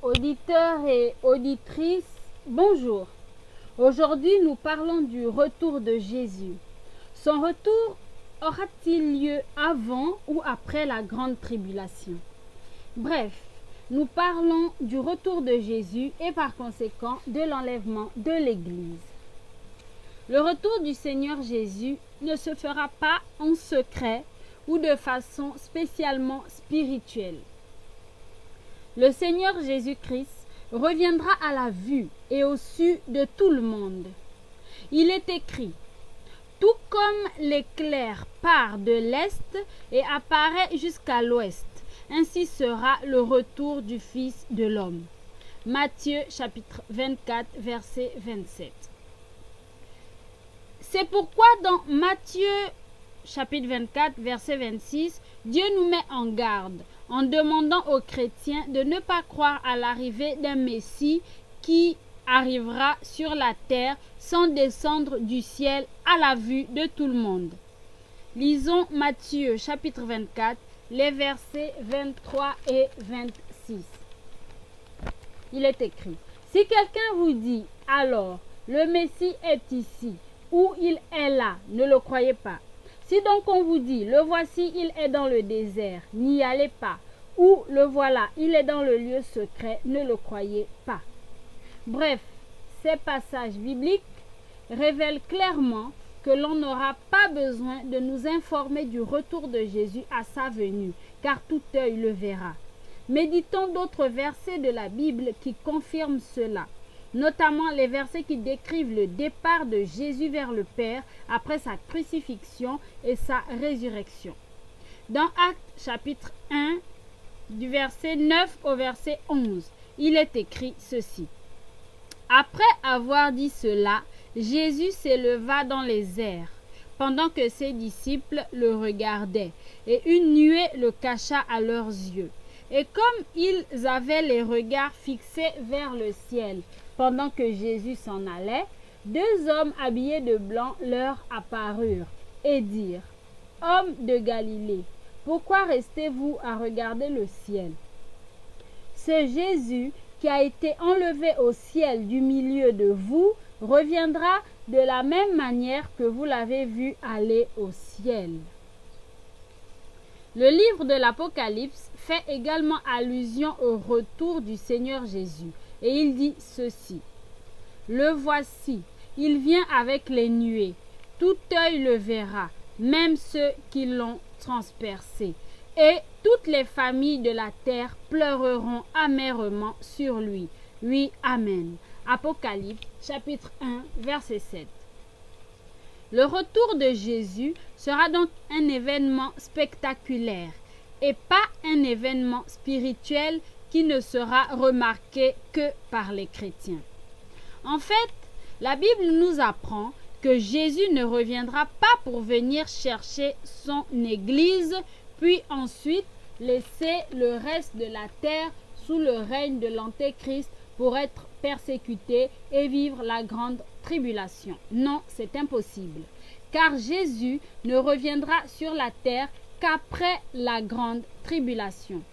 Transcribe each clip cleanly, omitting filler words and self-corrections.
Auditeurs et auditrices, bonjour. Aujourd'hui, nous parlons du retour de Jésus. Son retour aura-t-il lieu avant ou après la grande tribulation? Bref, nous parlons du retour de Jésus et par conséquent de l'enlèvement de l'Église. Le retour du Seigneur Jésus ne se fera pas en secret ou de façon spécialement spirituelle. Le Seigneur Jésus-Christ reviendra à la vue et au su de tout le monde. Il est écrit: tout comme l'éclair part de l'est et apparaît jusqu'à l'ouest, ainsi sera le retour du Fils de l'homme. Matthieu chapitre 24, verset 27. C'est pourquoi dans Matthieu chapitre 24, verset 26, Dieu nous met en garde en demandant aux chrétiens de ne pas croire à l'arrivée d'un Messie qui arrivera sur la terre sans descendre du ciel à la vue de tout le monde. Lisons Matthieu chapitre 24, les versets 23 et 26. Il est écrit: si quelqu'un vous dit alors le Messie est ici ou il est là, ne le croyez pas. Si donc on vous dit le voici, il est dans le désert, n'y allez pas, ou le voilà, il est dans le lieu secret, ne le croyez pas. Bref, ces passages bibliques révèlent clairement que l'on n'aura pas besoin de nous informer du retour de Jésus à sa venue, car tout œil le verra. Méditons d'autres versets de la Bible qui confirment cela, notamment les versets qui décrivent le départ de Jésus vers le Père après sa crucifixion et sa résurrection. Dans Actes chapitre 1, du verset 9 au verset 11, il est écrit ceci: après avoir dit cela, Jésus s'éleva dans les airs, pendant que ses disciples le regardaient, et une nuée le cacha à leurs yeux. Et comme ils avaient les regards fixés vers le ciel, pendant que Jésus s'en allait, deux hommes habillés de blanc leur apparurent et dirent: hommes de Galilée, pourquoi restez-vous à regarder le ciel? Ce Jésus qui a été enlevé au ciel du milieu de vous reviendra de la même manière que vous l'avez vu aller au ciel. Le livre de l'Apocalypse fait également allusion au retour du Seigneur Jésus. Et il dit ceci: le voici, il vient avec les nuées, tout œil le verra, même ceux qui l'ont transpercé, et toutes les familles de la terre pleureront amèrement sur lui. Oui, amen. Apocalypse chapitre 1, verset 7. Le retour de Jésus sera donc un événement spectaculaire et pas un événement spirituel qui ne sera remarqué que par les chrétiens. En fait, la Bible nous apprend que Jésus ne reviendra pas pour venir chercher son Église, puis ensuite laisser le reste de la terre sous le règne de l'Antéchrist pour être persécuté et vivre la grande tribulation. Non, c'est impossible, car Jésus ne reviendra sur la terre qu'après la grande tribulation.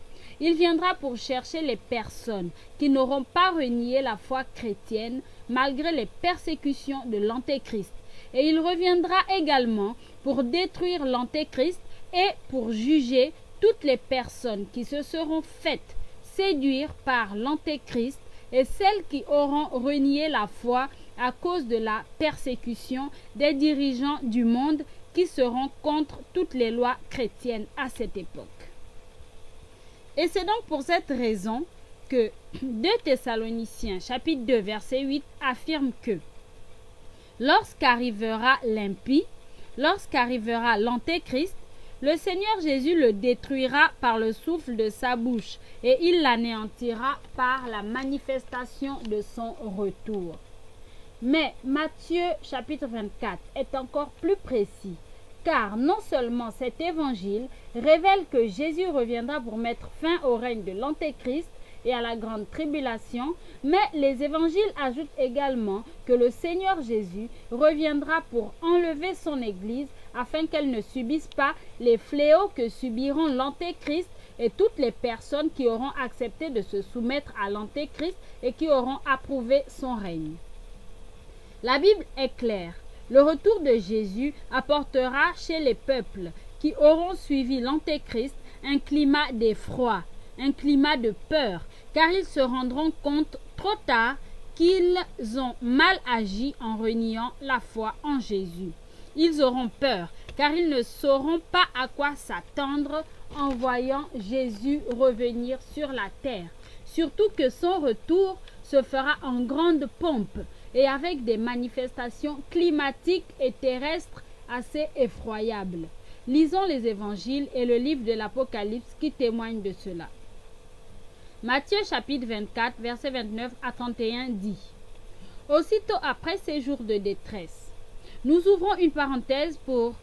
Il viendra pour chercher les personnes qui n'auront pas renié la foi chrétienne malgré les persécutions de l'Antéchrist. Et il reviendra également pour détruire l'Antéchrist et pour juger toutes les personnes qui se seront faites séduire par l'Antéchrist et celles qui auront renié la foi à cause de la persécution des dirigeants du monde qui seront contre toutes les lois chrétiennes à cette époque. Et c'est donc pour cette raison que 2 Thessaloniciens chapitre 2 verset 8 affirme que lorsqu'arrivera l'impie, lorsqu'arrivera l'Antéchrist, le Seigneur Jésus le détruira par le souffle de sa bouche et il l'anéantira par la manifestation de son retour. Mais Matthieu chapitre 24 est encore plus précis, car non seulement cet évangile révèle que Jésus reviendra pour mettre fin au règne de l'Antéchrist et à la grande tribulation, mais les évangiles ajoutent également que le Seigneur Jésus reviendra pour enlever son Église afin qu'elle ne subisse pas les fléaux que subiront l'Antéchrist et toutes les personnes qui auront accepté de se soumettre à l'Antéchrist et qui auront approuvé son règne. La Bible est claire. Le retour de Jésus apportera chez les peuples qui auront suivi l'Antéchrist un climat d'effroi, un climat de peur, car ils se rendront compte trop tard qu'ils ont mal agi en reniant la foi en Jésus. Ils auront peur, car ils ne sauront pas à quoi s'attendre en voyant Jésus revenir sur la terre. Surtout que son retour se fera en grande pompe et avec des manifestations climatiques et terrestres assez effroyables. Lisons les évangiles et le livre de l'Apocalypse qui témoignent de cela. Matthieu chapitre 24, versets 29 à 31 dit: Aussitôt après ces jours de détresse, nous ouvrons une parenthèse pour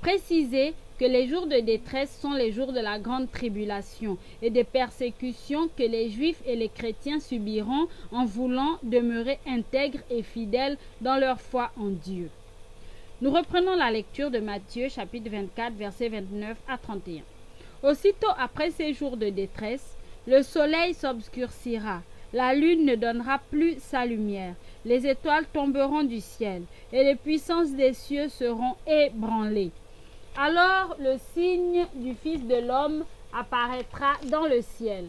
préciser que les jours de détresse sont les jours de la grande tribulation et des persécutions que les Juifs et les chrétiens subiront en voulant demeurer intègres et fidèles dans leur foi en Dieu. Nous reprenons la lecture de Matthieu chapitre 24, versets 29 à 31. Aussitôt après ces jours de détresse, le soleil s'obscurcira, la lune ne donnera plus sa lumière, les étoiles tomberont du ciel, et les puissances des cieux seront ébranlées. Alors le signe du Fils de l'homme apparaîtra dans le ciel.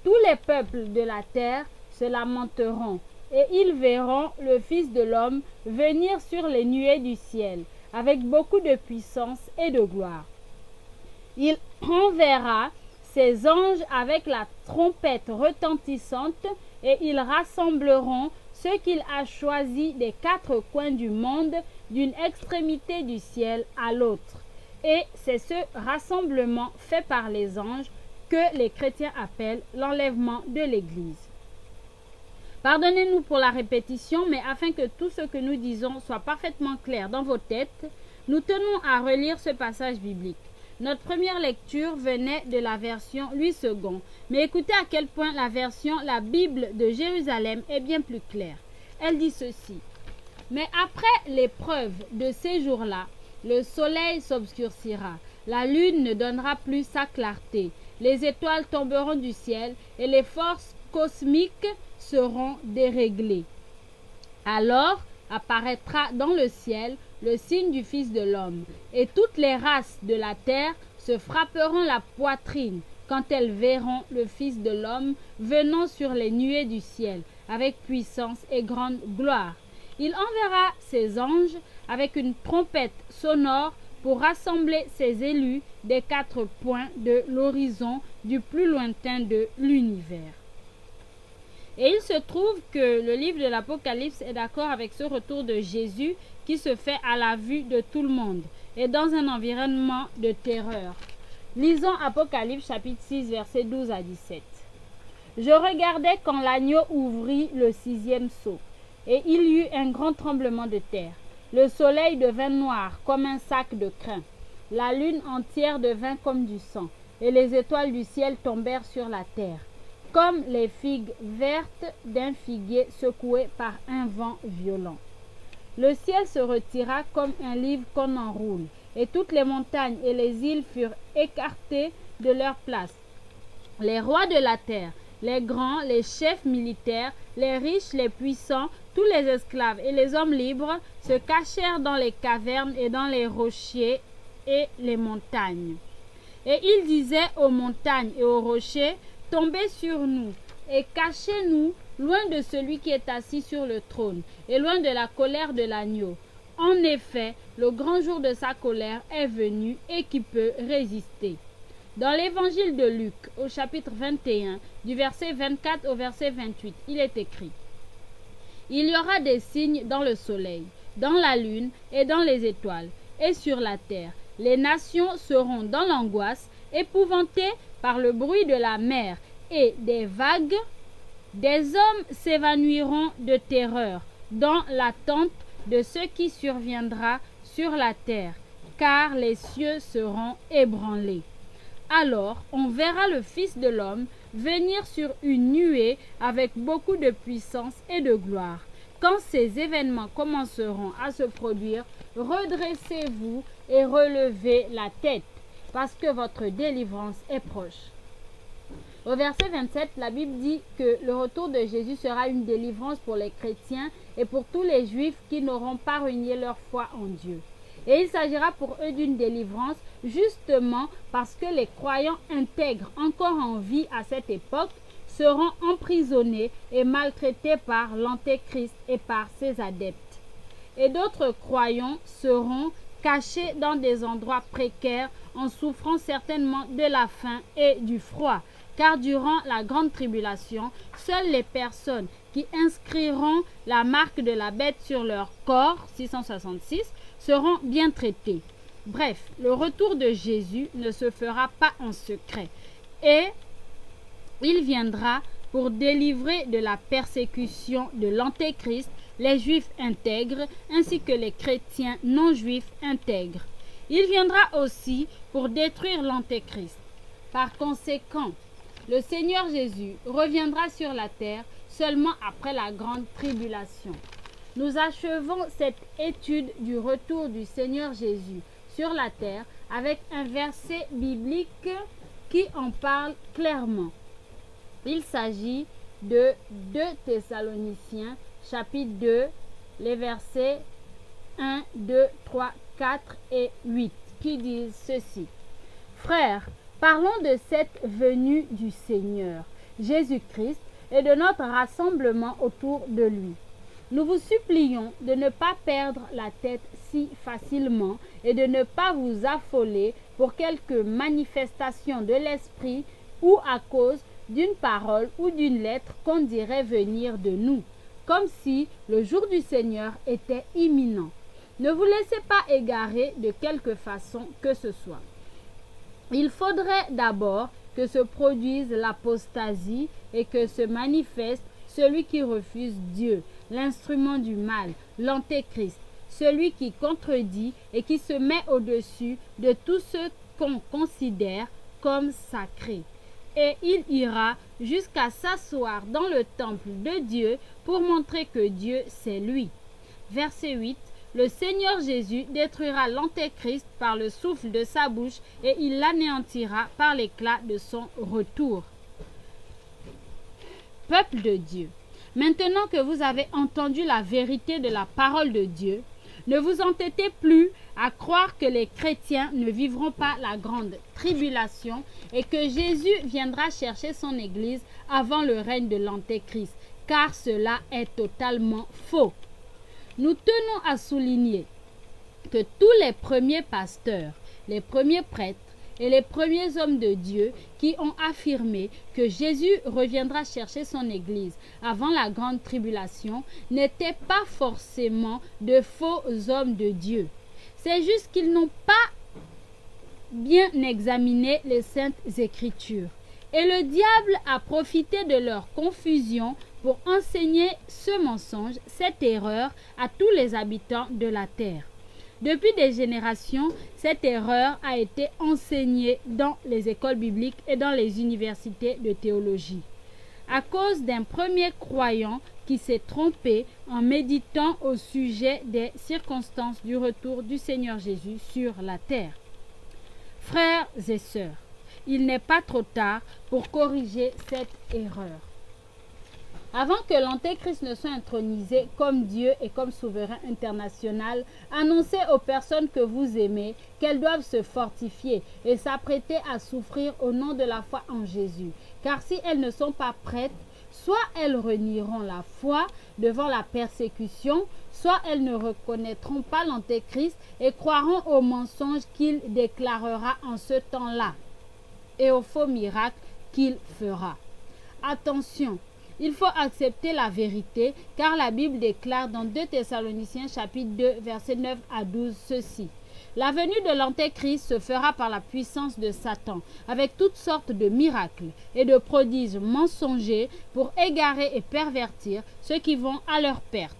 Tous les peuples de la terre se lamenteront, et ils verront le Fils de l'homme venir sur les nuées du ciel, avec beaucoup de puissance et de gloire. Il enverra ses anges avec la trompette retentissante, et ils rassembleront ceux qu'il a choisis des quatre coins du monde, d'une extrémité du ciel à l'autre. Et c'est ce rassemblement fait par les anges que les chrétiens appellent l'enlèvement de l'Église. Pardonnez-nous pour la répétition, mais afin que tout ce que nous disons soit parfaitement clair dans vos têtes, nous tenons à relire ce passage biblique. Notre première lecture venait de la version Louis II, mais écoutez à quel point la version La Bible de Jérusalem est bien plus claire. Elle dit ceci: Mais après l'épreuve de ces jours-là, le soleil s'obscurcira, la lune ne donnera plus sa clarté, les étoiles tomberont du ciel et les forces cosmiques seront déréglées. Alors apparaîtra dans le ciel le signe du Fils de l'homme, et toutes les races de la terre se frapperont la poitrine quand elles verront le Fils de l'homme venant sur les nuées du ciel, avec puissance et grande gloire. Il enverra ses anges avec une trompette sonore pour rassembler ses élus des quatre points de l'horizon du plus lointain de l'univers. Et il se trouve que le livre de l'Apocalypse est d'accord avec ce retour de Jésus qui se fait à la vue de tout le monde et dans un environnement de terreur. Lisons Apocalypse chapitre 6 versets 12 à 17. Je regardais quand l'agneau ouvrit le 6e sceau, et il y eut un grand tremblement de terre. Le soleil devint noir comme un sac de crin, la lune entière devint comme du sang, et les étoiles du ciel tombèrent sur la terre, comme les figues vertes d'un figuier secoué par un vent violent. Le ciel se retira comme un livre qu'on enroule, et toutes les montagnes et les îles furent écartées de leur place. Les rois de la terre, les grands, les chefs militaires, les riches, les puissants, tous les esclaves et les hommes libres se cachèrent dans les cavernes et dans les rochers et les montagnes. Et ils disaient aux montagnes et aux rochers: Tombez sur nous et cachez-nous loin de celui qui est assis sur le trône et loin de la colère de l'agneau. En effet, le grand jour de sa colère est venu, et qui peut résister? Dans l'évangile de Luc, au chapitre 21, du verset 24 au verset 28, il est écrit: Il y aura des signes dans le soleil, dans la lune et dans les étoiles, et sur la terre. Les nations seront dans l'angoisse, épouvantées par le bruit de la mer et des vagues. Des hommes s'évanouiront de terreur dans l'attente de ce qui surviendra sur la terre, car les cieux seront ébranlés. Alors on verra le Fils de l'homme venir sur une nuée avec beaucoup de puissance et de gloire. Quand ces événements commenceront à se produire, redressez-vous et relevez la tête, parce que votre délivrance est proche. Au verset 27, la Bible dit que le retour de Jésus sera une délivrance pour les chrétiens et pour tous les juifs qui n'auront pas renié leur foi en Dieu. Et il s'agira pour eux d'une délivrance justement parce que les croyants intègres encore en vie à cette époque seront emprisonnés et maltraités par l'Antéchrist et par ses adeptes. Et d'autres croyants seront cachés dans des endroits précaires en souffrant certainement de la faim et du froid. Car durant la grande tribulation, seules les personnes qui inscriront la marque de la bête sur leur corps, 666, seront bien traitées. Bref, le retour de Jésus ne se fera pas en secret. Et il viendra pour délivrer de la persécution de l'Antéchrist les Juifs intègres ainsi que les chrétiens non-juifs intègres. Il viendra aussi pour détruire l'Antéchrist. Par conséquent, le Seigneur Jésus reviendra sur la terre seulement après la grande tribulation. Nous achevons cette étude du retour du Seigneur Jésus sur la terre avec un verset biblique qui en parle clairement. Il s'agit de 2 Thessaloniciens, chapitre 2, les versets 1, 2, 3, 4 et 8, qui disent ceci. Frères, parlons de cette venue du Seigneur, Jésus-Christ, et de notre rassemblement autour de lui. Nous vous supplions de ne pas perdre la tête si facilement et de ne pas vous affoler pour quelque manifestation de l'esprit ou à cause d'une parole ou d'une lettre qu'on dirait venir de nous, comme si le jour du Seigneur était imminent. Ne vous laissez pas égarer de quelque façon que ce soit. Il faudrait d'abord que se produise l'apostasie et que se manifeste celui qui refuse Dieu, l'instrument du mal, l'Antéchrist, celui qui contredit et qui se met au-dessus de tout ce qu'on considère comme sacré. Et il ira jusqu'à s'asseoir dans le temple de Dieu pour montrer que Dieu, c'est lui. Verset 8. Le Seigneur Jésus détruira l'Antéchrist par le souffle de sa bouche et il l'anéantira par l'éclat de son retour. Peuple de Dieu, maintenant que vous avez entendu la vérité de la parole de Dieu, ne vous entêtez plus à croire que les chrétiens ne vivront pas la grande tribulation et que Jésus viendra chercher son Église avant le règne de l'Antéchrist, car cela est totalement faux. Nous tenons à souligner que tous les premiers pasteurs, les premiers prêtres et les premiers hommes de Dieu qui ont affirmé que Jésus reviendra chercher son Église avant la grande tribulation n'étaient pas forcément de faux hommes de Dieu. C'est juste qu'ils n'ont pas bien examiné les Saintes Écritures. Et le diable a profité de leur confusion pour enseigner ce mensonge, cette erreur à tous les habitants de la terre. Depuis des générations, cette erreur a été enseignée dans les écoles bibliques et dans les universités de théologie. À cause d'un premier croyant qui s'est trompé en méditant au sujet des circonstances du retour du Seigneur Jésus sur la terre. Frères et sœurs, il n'est pas trop tard pour corriger cette erreur. Avant que l'Antéchrist ne soit intronisé comme Dieu et comme souverain international, annoncez aux personnes que vous aimez qu'elles doivent se fortifier et s'apprêter à souffrir au nom de la foi en Jésus. Car si elles ne sont pas prêtes, soit elles renieront la foi devant la persécution, soit elles ne reconnaîtront pas l'Antéchrist et croiront aux mensonges qu'il déclarera en ce temps-là et aux faux miracles qu'il fera. Attention! Il faut accepter la vérité, car la Bible déclare dans 2 Thessaloniciens chapitre 2, versets 9 à 12 ceci. La venue de l'Antéchrist se fera par la puissance de Satan, avec toutes sortes de miracles et de prodiges mensongers pour égarer et pervertir ceux qui vont à leur perte.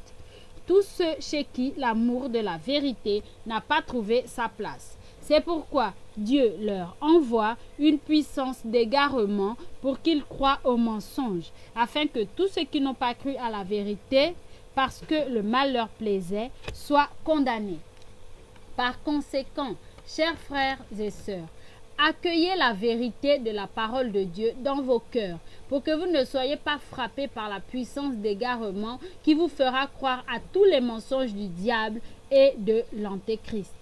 Tous ceux chez qui l'amour de la vérité n'a pas trouvé sa place. C'est pourquoi Dieu leur envoie une puissance d'égarement pour qu'ils croient aux mensonges, afin que tous ceux qui n'ont pas cru à la vérité, parce que le mal leur plaisait, soient condamnés. Par conséquent, chers frères et sœurs, Accueillez la vérité de la parole de Dieu dans vos cœurs pour que vous ne soyez pas frappés par la puissance d'égarement qui vous fera croire à tous les mensonges du diable et de l'antéchrist.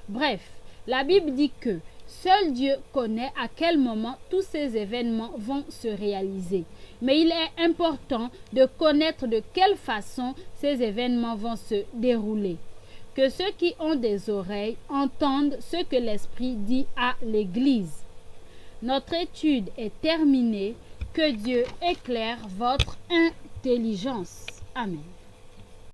Bref, la Bible dit que seul Dieu connaît à quel moment tous ces événements vont se réaliser. Mais il est important de connaître de quelle façon ces événements vont se dérouler. Que ceux qui ont des oreilles entendent ce que l'Esprit dit à l'Église. Notre étude est terminée. Que Dieu éclaire votre intelligence. Amen.